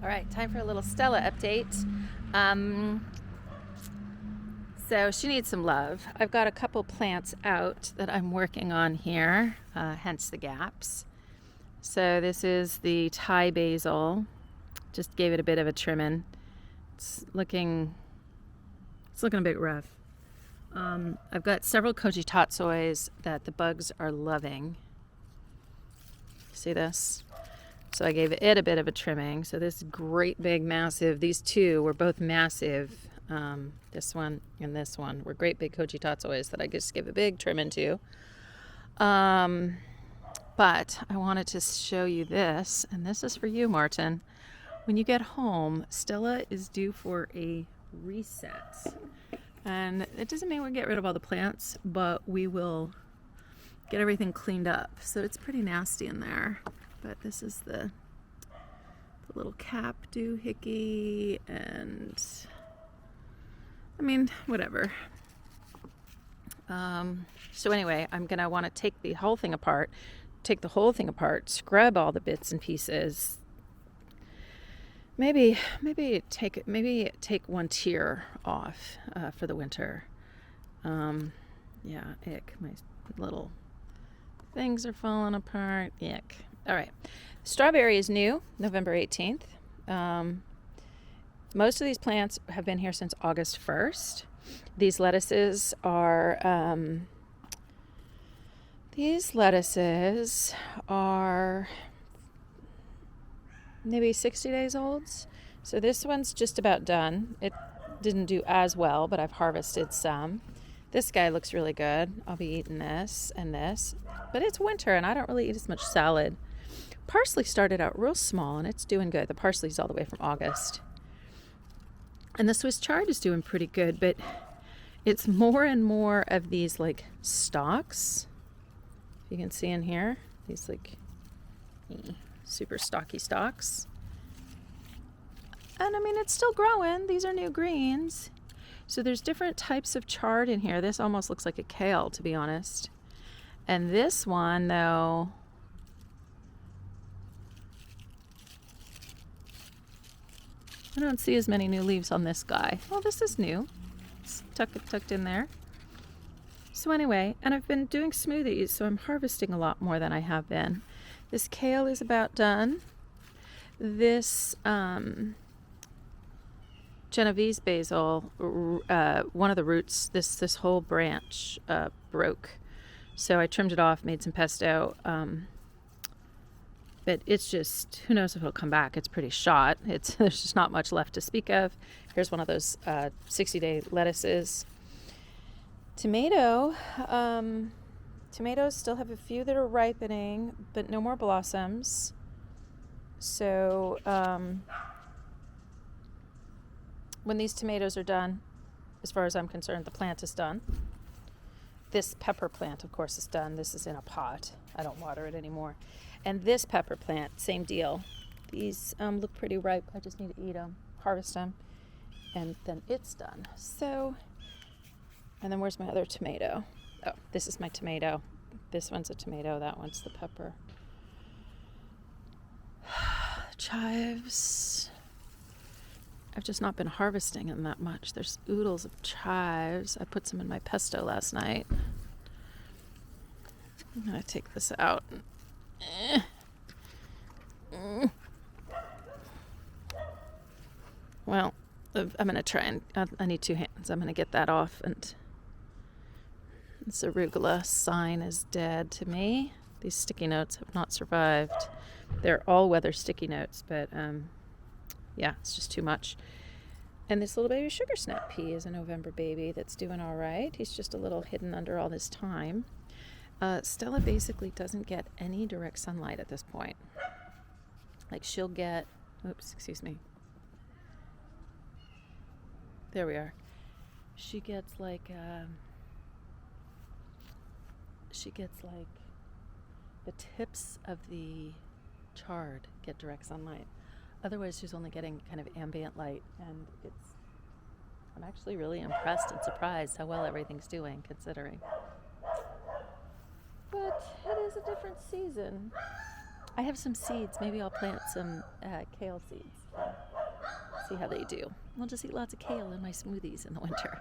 All right, time for a little Stella update. So she needs some love. I've got a couple plants out that I'm working on here, hence the gaps. So this is the Thai basil. Just gave it a bit of a trimming. It's looking a bit rough. I've got several koji tatsuis that the bugs are loving. See this? So I gave it a bit of a trimming. So this great big massive, these two were both massive. This one and this one were great big koji tatsuis that I just gave a big trim into. But I wanted to show you this, and this is for you, Martin. When you get home, Stella is due for a reset. And it doesn't mean we'll get rid of all the plants, but we will get everything cleaned up. So it's pretty nasty in there. But this is the little cap doohickey, and I mean, whatever. So anyway, I'm gonna want to take the whole thing apart, scrub all the bits and pieces. Maybe take one tier off for the winter. Yeah, ick. My little things are falling apart. Ick. All right. Strawberry is new, November 18th. Most of these plants have been here since August 1st. These lettuces are maybe 60 days old. So this one's just about done. It didn't do as well, but I've harvested some. This guy looks really good. I'll be eating this and this. But it's winter and I don't really eat as much salad. Parsley started out real small and it's doing good. The parsley's all the way from August. And the Swiss chard is doing pretty good, but it's more and more of these like stalks. You can see in here, these like super stocky stalks. And I mean, it's still growing. These are new greens. So there's different types of chard in here. This almost looks like a kale, to be honest. And this one, though, I don't see as many new leaves on this guy. Oh, this is new. It's tucked in there. So anyway, and I've been doing smoothies, so I'm harvesting a lot more than I have been. This kale is about done. This Genovese basil, one of the roots, this whole branch broke. So I trimmed it off, made some pesto. But it's just, who knows if it'll come back. It's pretty shot. There's just not much left to speak of. Here's one of those 60-day lettuces. Tomatoes still have a few that are ripening, but no more blossoms. So when these tomatoes are done, as far as I'm concerned, the plant is done. This pepper plant, of course, is done. This is in a pot. I don't water it anymore. And this pepper plant, same deal. These look pretty ripe. I just need to eat them, harvest them, and then it's done. So, and then where's my other tomato? Oh, this is my tomato. This one's a tomato. That one's the pepper. Chives. I've just not been harvesting them that much. There's oodles of chives. I put some in my pesto last night. I'm going to take this out. Well, I'm going to try and, I need two hands. I'm going to get that off, and this arugula sign is dead to me. These sticky notes have not survived. They're all-weather sticky notes, but yeah, it's just too much. And this little baby sugar snap pea is a November baby that's doing all right. He's just a little hidden under all this thyme. Stella basically doesn't get any direct sunlight at this point. Like she'll get, excuse me. There we are. She gets like the tips of the chard get direct sunlight. Otherwise, she's only getting kind of ambient light, and I'm actually really impressed and surprised how well everything's doing, considering. But it is a different season. I have some seeds. Maybe I'll plant some kale seeds. See how they do. We'll just eat lots of kale in my smoothies in the winter.